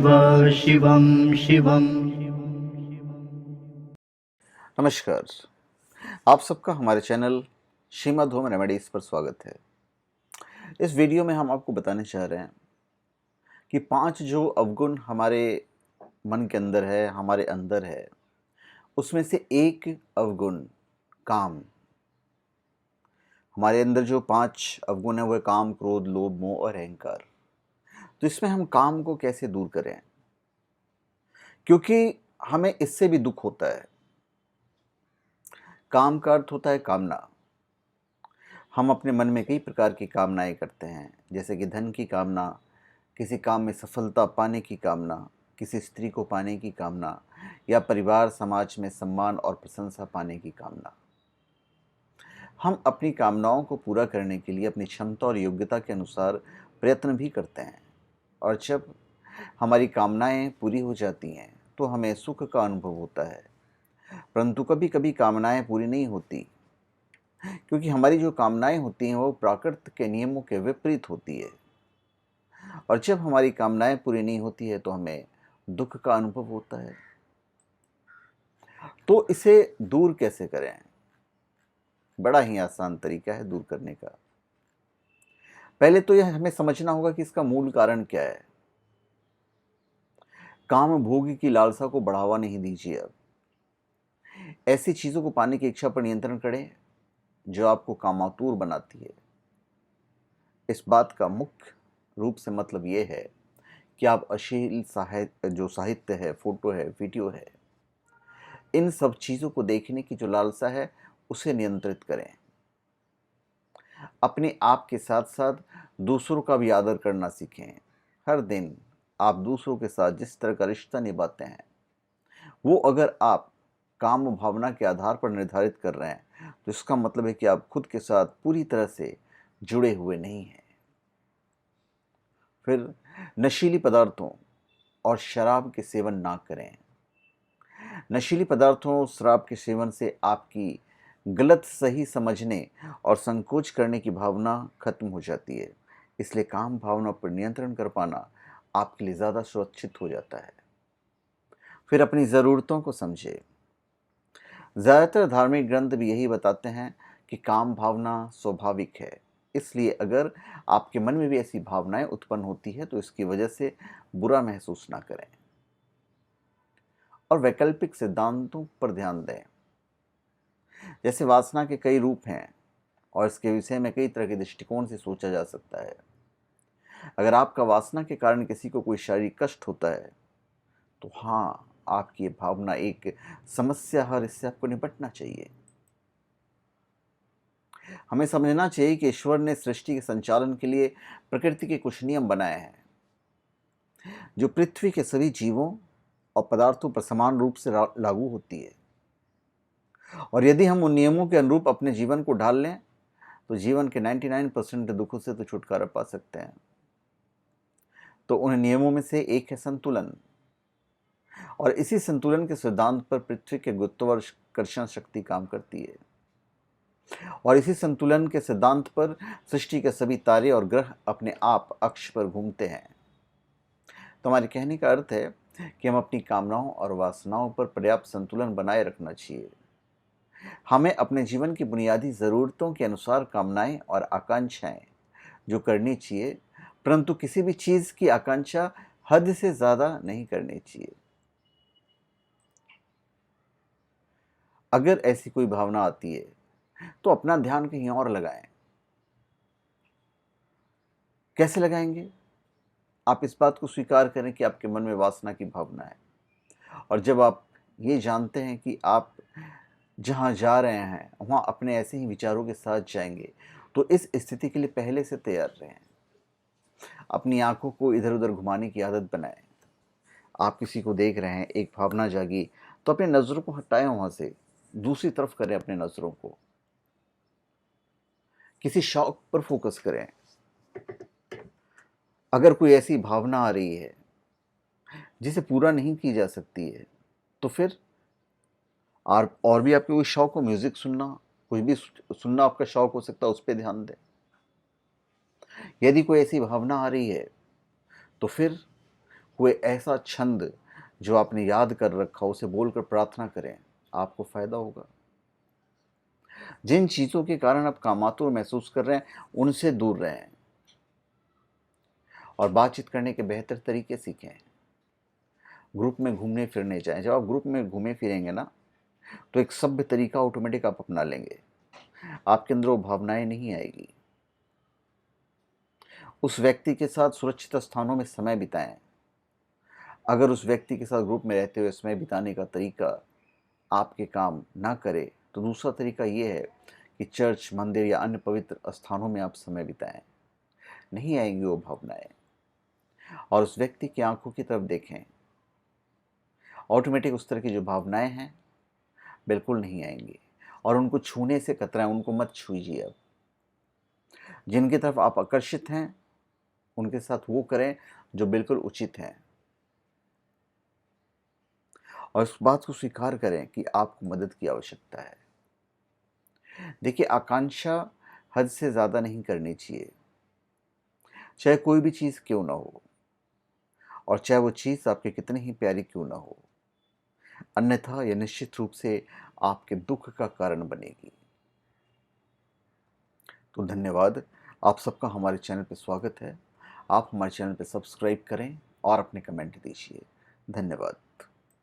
शिवं शिवं। नमस्कार। आप सबका हमारे चैनल श्रीमद् होम रेमेडीज पर स्वागत है। इस वीडियो में हम आपको बताने चाह रहे हैं कि 5 जो अवगुण हमारे मन के अंदर है, हमारे अंदर है, उसमें से एक अवगुण काम। हमारे अंदर जो 5 अवगुण है वो है काम, क्रोध, लोभ, मोह और अहंकार। तो इसमें हम काम को कैसे दूर करें, क्योंकि हमें इससे भी दुख होता है। काम का अर्थ होता है कामना। हम अपने मन में कई प्रकार की कामनाएं करते हैं, जैसे कि धन की कामना, किसी काम में सफलता पाने की कामना, किसी स्त्री को पाने की कामना, या परिवार समाज में सम्मान और प्रशंसा पाने की कामना। हम अपनी कामनाओं को पूरा करने के लिए अपनी क्षमता और योग्यता के अनुसार प्रयत्न भी करते हैं, और जब हमारी कामनाएं पूरी हो जाती हैं तो हमें सुख का अनुभव होता है। परंतु कभी कभी कामनाएं पूरी नहीं होती, क्योंकि हमारी जो कामनाएं होती हैं वो प्रकृति के नियमों के विपरीत होती है, और जब हमारी कामनाएं पूरी नहीं होती है तो हमें दुख का अनुभव होता है। तो इसे दूर कैसे करें? बड़ा ही आसान तरीका है दूर करने का। पहले तो यह हमें समझना होगा कि इसका मूल कारण क्या है। काम भोग की लालसा को बढ़ावा नहीं दीजिए। अब ऐसी चीजों को पाने की इच्छा पर नियंत्रण करें जो आपको कामातुर बनाती है। इस बात का मुख्य रूप से मतलब यह है कि आप अश्लील साहित्य है, फोटो है, वीडियो है, इन सब चीज़ों को देखने की जो लालसा है उसे नियंत्रित करें। अपने आप के साथ साथ दूसरों का भी आदर करना सीखें। हर दिन आप दूसरों के साथ जिस तरह का रिश्ता निभाते हैं वो अगर आप काम भावना के आधार पर निर्धारित कर रहे हैं तो इसका मतलब है कि आप खुद के साथ पूरी तरह से जुड़े हुए नहीं हैं। फिर नशीली पदार्थों और शराब के सेवन ना करें। नशीली पदार्थों, शराब के सेवन से आपकी गलत सही समझने और संकोच करने की भावना खत्म हो जाती है। इसलिए काम भावना पर नियंत्रण कर पाना आपके लिए ज़्यादा सुरक्षित हो जाता है। फिर अपनी ज़रूरतों को समझे। ज़्यादातर धार्मिक ग्रंथ भी यही बताते हैं कि काम भावना स्वाभाविक है। इसलिए अगर आपके मन में भी ऐसी भावनाएं उत्पन्न होती है तो इसकी वजह से बुरा महसूस ना करें, और वैकल्पिक सिद्धांतों पर ध्यान दें। जैसे वासना के कई रूप हैं और इसके विषय में कई तरह के दृष्टिकोण से सोचा जा सकता है। अगर आपका वासना के कारण किसी को कोई शारीरिक कष्ट होता है तो हाँ, आपकी ये भावना एक समस्या है और इससे आपको निपटना चाहिए। हमें समझना चाहिए कि ईश्वर ने सृष्टि के संचालन के लिए प्रकृति के कुछ नियम बनाए हैं जो पृथ्वी के सभी जीवों और पदार्थों पर समान रूप से लागू होती है, और यदि हम उन नियमों के अनुरूप अपने जीवन को ढाल लें तो जीवन के 99% दुखों से तो छुटकारा पा सकते हैं। तो उन नियमों में से एक है संतुलन, और इसी संतुलन के सिद्धांत पर पृथ्वी के गुरुत्वाकर्षण शक्ति काम करती है, और इसी संतुलन के सिद्धांत पर सृष्टि के सभी तारे और ग्रह अपने आप अक्ष पर घूमते हैं। तो हमारे कहने का अर्थ है कि हम अपनी कामनाओं और वासनाओं पर पर्याप्त संतुलन बनाए रखना चाहिए। हमें अपने जीवन की बुनियादी ज़रूरतों के अनुसार कामनाएं और आकांक्षाएं जो करनी चाहिए, परंतु किसी भी चीज़ की आकांक्षा हद से ज़्यादा नहीं करनी चाहिए। अगर ऐसी कोई भावना आती है तो अपना ध्यान कहीं और लगाएं। कैसे लगाएंगे? आप इस बात को स्वीकार करें कि आपके मन में वासना की भावना है, और जब आप ये जानते हैं कि आप जहाँ जा रहे हैं वहाँ अपने ऐसे ही विचारों के साथ जाएंगे, तो इस स्थिति के लिए पहले से तैयार रहें। अपनी आंखों को इधर उधर घुमाने की आदत बनाएं। आप किसी को देख रहे हैं, एक भावना जागी, तो अपनी नज़रों को हटाएं, वहाँ से दूसरी तरफ करें अपने नज़रों को। किसी शौक पर फोकस करें। अगर कोई ऐसी भावना आ रही है जिसे पूरा नहीं की जा सकती है तो फिर और भी आपके कोई शौक हो, म्यूज़िक सुनना, कुछ भी सुनना आपका शौक हो सकता है, उस पर ध्यान दें। यदि कोई ऐसी भावना आ रही है तो फिर कोई ऐसा छंद जो आपने याद कर रखा उसे बोलकर प्रार्थना करें, आपको फायदा होगा। जिन चीज़ों के कारण आप कामातुर महसूस कर रहे हैं, उनसे दूर रहें और बातचीत करने के बेहतर तरीके सीखें। ग्रुप में घूमने फिरने जाएं। जब आप ग्रुप में घूमे फिरेंगे ना, तो एक सभ्य तरीका ऑटोमेटिक आप अपना लेंगे। आपके अंदर वो भावनाएं नहीं आएगी। उस व्यक्ति के साथ सुरक्षित स्थानों में समय बिताएं। अगर उस व्यक्ति के साथ ग्रुप में रहते हुए समय बिताने का तरीका आपके काम ना करे, तो दूसरा तरीका ये है कि चर्च, मंदिर या अन्य पवित्र स्थानों में आप समय बिताएं। नहीं आएंगी वो भावनाएं। और उस व्यक्ति की आंखों की तरफ देखें। ऑटोमेटिक उस तरह की जो भावनाएं हैं बिल्कुल नहीं आएंगी। और उनको छूने से कतराएं, उनको मत छूइए। अब जिनकी तरफ आप आकर्षित हैं, उनके साथ वो करें जो बिल्कुल उचित है। और इस बात को स्वीकार करें कि आपको मदद की आवश्यकता है। देखिए, आकांक्षा हद से ज़्यादा नहीं करनी चाहिए, चाहे कोई भी चीज़ क्यों ना हो, और चाहे वो चीज़ आपके कितनी ही प्यारी क्यों ना हो। अन्यथा यह निश्चित रूप से आपके दुख का कारण बनेगी। तो धन्यवाद। आप सबका हमारे चैनल पर स्वागत है। आप हमारे चैनल पर सब्सक्राइब करें और अपने कमेंट दीजिए। धन्यवाद।